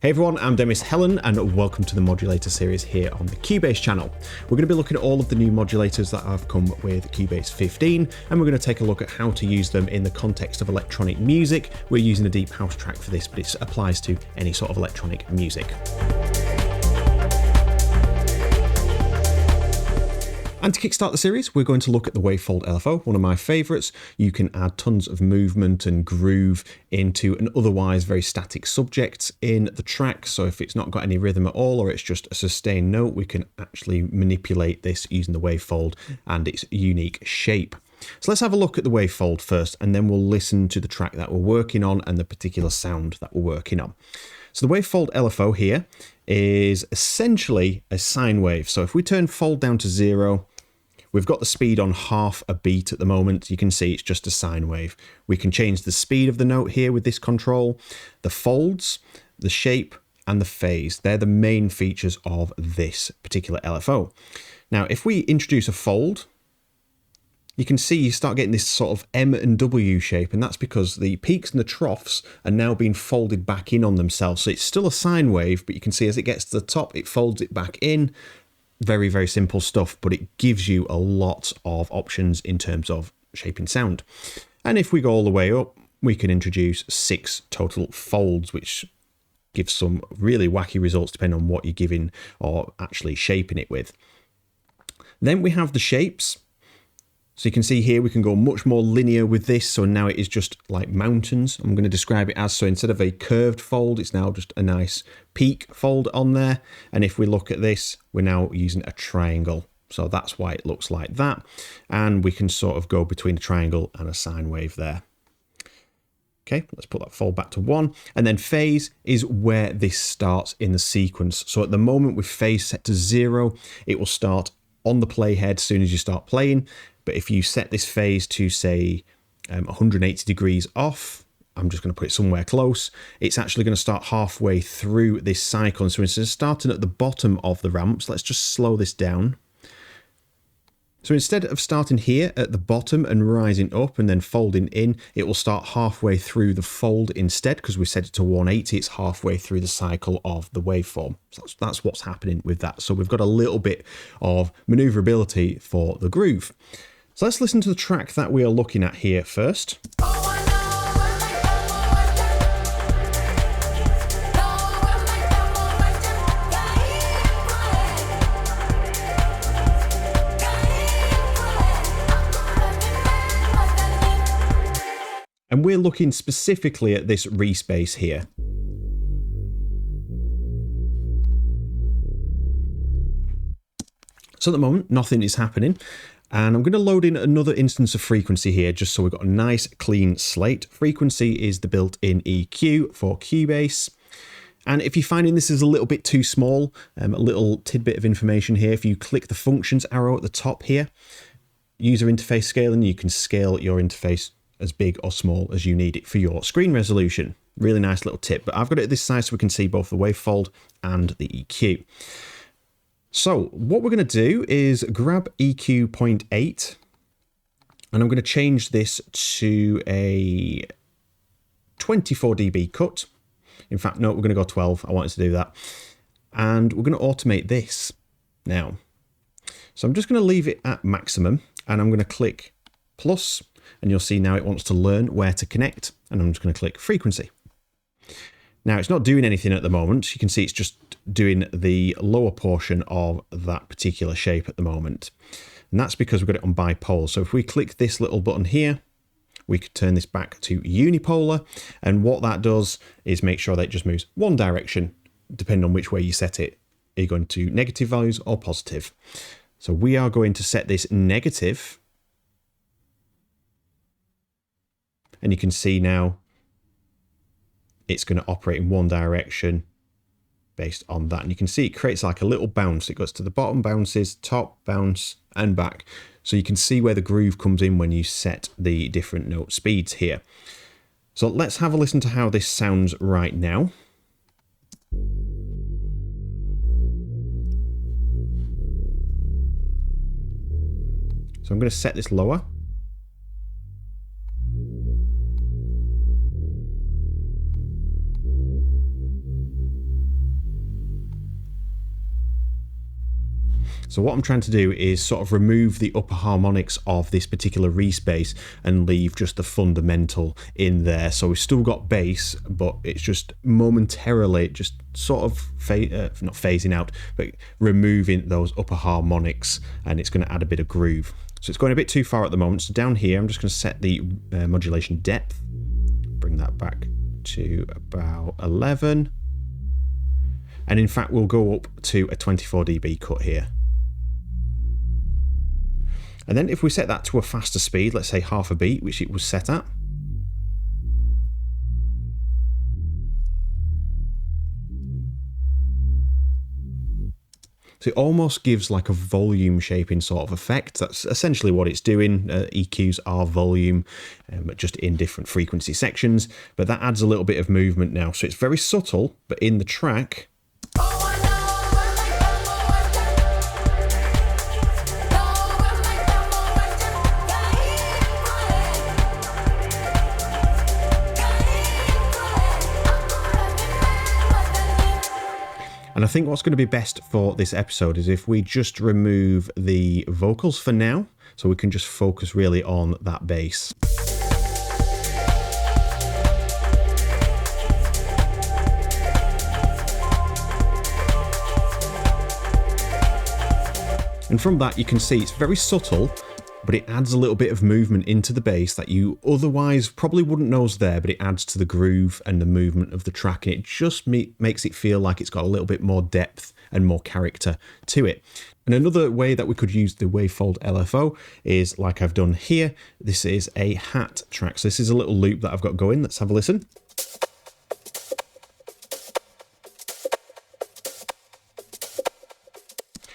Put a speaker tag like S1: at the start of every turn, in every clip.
S1: Hey everyone, I'm Demis Hellen and welcome to the Modulator series here on the Cubase channel. We're going to be looking at all of the new modulators that have come with Cubase 15 and we're going to take a look at how to use them in the context of electronic music. We're using a deep house track for this, but it applies to any sort of electronic music. And to kickstart the series, we're going to look at the Wavefold LFO, one of my favourites. You can add tons of movement and groove into an otherwise very static subject in the track. So if it's not got any rhythm at all, or it's just a sustained note, we can actually manipulate this using the Wavefold and its unique shape. So let's have a look at the Wavefold first, and then we'll listen to the track that we're working on and the particular sound that we're working on. So the Wavefold LFO here is essentially a sine wave. So if we turn fold down to 0, we've got the speed on half a beat at the moment. You can see it's just a sine wave. We can change the speed of the note here with this control. The folds, the shape, and the phase. They're the main features of this particular LFO. Now, if we introduce a fold, you can see you start getting this sort of M and W shape, and that's because the peaks and the troughs are now being folded back in on themselves. So it's still a sine wave, but you can see as it gets to the top, it folds it back in. Very, very simple stuff, but it gives you a lot of options in terms of shaping sound. And if we go all the way up, we can introduce 6 total folds, which gives some really wacky results depending on what you're giving or actually shaping it with. Then we have the shapes. So you can see here we can go much more linear with this. So now it is just like mountains. I'm going to describe it as, so instead of a curved fold, it's now just a nice peak fold on there. And if we look at this, we're now using a triangle. So that's why it looks like that. And we can sort of go between a triangle and a sine wave there. Okay, let's put that fold back to 1. And then phase is where this starts in the sequence. So at the moment with phase set to 0, it will start on the playhead as soon as you start playing. But if you set this phase to, say, 180 degrees off, I'm just going to put it somewhere close, it's actually going to start halfway through this cycle. And so instead of starting at the bottom of the ramps, let's just slow this down. So instead of starting here at the bottom and rising up and then folding in, it will start halfway through the fold instead, because we set it to 180, it's halfway through the cycle of the waveform. So that's what's happening with that. So we've got a little bit of maneuverability for the groove. So let's listen to the track that we are looking at here first. And we're looking specifically at this respace here. So at the moment, nothing is happening. And I'm going to load in another instance of frequency here, just so we've got a nice clean slate. Frequency is the built-in EQ for Cubase. And if you're finding this is a little bit too small, a little tidbit of information here, if you click the functions arrow at the top here, user interface scaling, you can scale your interface as big or small as you need it for your screen resolution. Really nice little tip, but I've got it at this size so we can see both the wavefold and the EQ. So what we're going to do is grab EQ 0.8 and I'm going to change this to a 24 dB cut. In fact, no, we're going to go 12. I wanted to do that. And we're going to automate this now. So I'm just going to leave it at maximum and I'm going to click plus, and you'll see now it wants to learn where to connect, and I'm just going to click frequency. Now it's not doing anything at the moment. You can see it's just doing the lower portion of that particular shape at the moment. And that's because we've got it on bipolar. So if we click this little button here, we could turn this back to unipolar. And what that does is make sure that it just moves one direction, depending on which way you set it. Are you going to negative values or positive? So we are going to set this negative. And you can see now it's going to operate in one direction based on that. And you can see it creates like a little bounce. It goes to the bottom, bounces, top, bounce, and back. So you can see where the groove comes in when you set the different note speeds here. So let's have a listen to how this sounds right now. So I'm going to set this lower. So what I'm trying to do is sort of remove the upper harmonics of this particular respace and leave just the fundamental in there. So we've still got bass, but it's just momentarily just sort of not phasing out, but removing those upper harmonics, and it's going to add a bit of groove. So it's going a bit too far at the moment. So down here, I'm just going to set the modulation depth, bring that back to about 11. And in fact, we'll go up to a 24 dB cut here. And then if we set that to a faster speed, let's say half a beat, which it was set at, so it almost gives like a volume shaping sort of effect. That's essentially what it's doing. EQs are volume, just in different frequency sections, but that adds a little bit of movement now. So it's very subtle, but in the track, and I think what's going to be best for this episode is if we just remove the vocals for now, so we can just focus really on that bass. And from that you can see it's very subtle, but it adds a little bit of movement into the bass that you otherwise probably wouldn't know is there, but it adds to the groove and the movement of the track, and it just makes it feel like it's got a little bit more depth and more character to it. And another way that we could use the Wavefold LFO is like I've done here. This is a hat track. So this is a little loop that I've got going. Let's have a listen.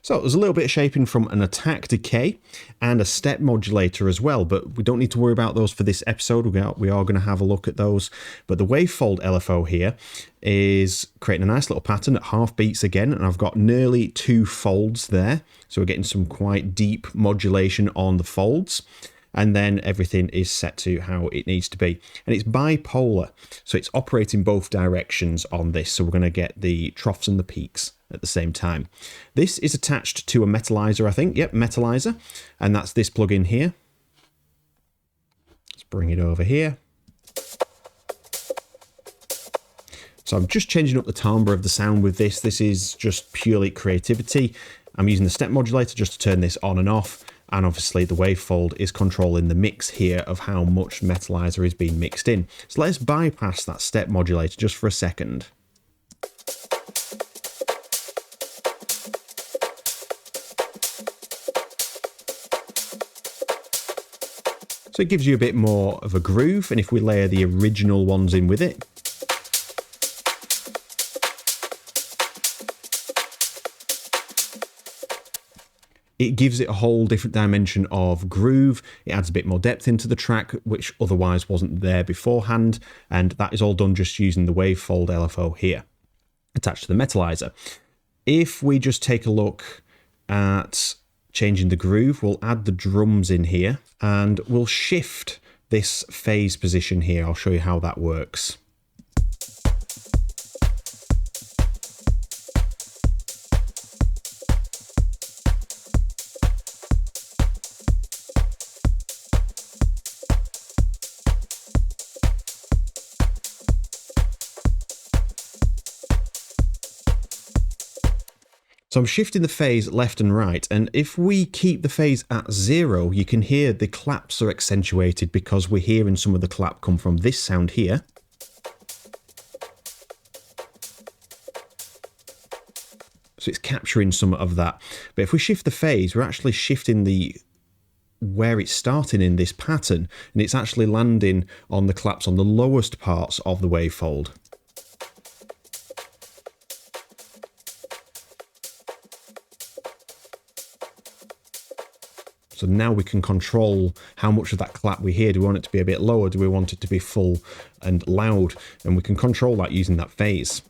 S1: So there's a little bit of shaping from an attack decay and a step modulator as well, but we don't need to worry about those for this episode. We are going to have a look at those. But the Wavefold LFO here is creating a nice little pattern at half beats again, and I've got nearly 2 folds there. So we're getting some quite deep modulation on the folds. And then everything is set to how it needs to be. And it's bipolar, so it's operating both directions on this. So we're going to get the troughs and the peaks at the same time. This is attached to a metalizer, I think. Yep, metalizer. And that's this plugin here. Let's bring it over here. So I'm just changing up the timbre of the sound with this. This is just purely creativity. I'm using the step modulator just to turn this on and off. And obviously the Wavefold is controlling the mix here of how much metalizer is being mixed in. So let's bypass that step modulator just for a second. So it gives you a bit more of a groove, and if we layer the original ones in with it, it gives it a whole different dimension of groove. It adds a bit more depth into the track, which otherwise wasn't there beforehand. And that is all done just using the Wavefold LFO here, attached to the metalizer. If we just take a look at changing the groove, we'll add the drums in here, and we'll shift this phase position here. I'll show you how that works. So I'm shifting the phase left and right, and if we keep the phase at 0, you can hear the claps are accentuated because we're hearing some of the clap come from this sound here. So it's capturing some of that. But if we shift the phase, we're actually shifting the where it's starting in this pattern, and it's actually landing on the claps on the lowest parts of the wavefold. So now we can control how much of that clap we hear. Do we want it to be a bit lower? Do we want it to be full and loud? And we can control that using that phase.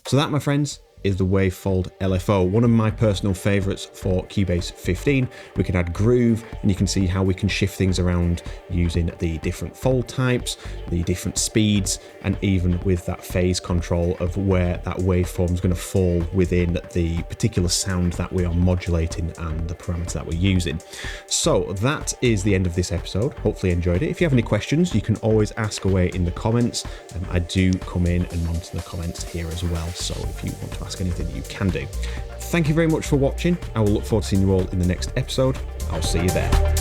S1: So that, my friends, is the Wavefold LFO, one of my personal favorites for Cubase 15. We can add groove, and you can see how we can shift things around using the different fold types, the different speeds, and even with that phase control of where that waveform is going to fall within the particular sound that we are modulating and the parameter that we're using. So that is the end of this episode. Hopefully you enjoyed it. If you have any questions, you can always ask away in the comments. I do come in and monitor the comments here as well, so if you want to ask anything, you can do. Thank you very much for watching. I will look forward to seeing you all in the next episode. I'll see you there.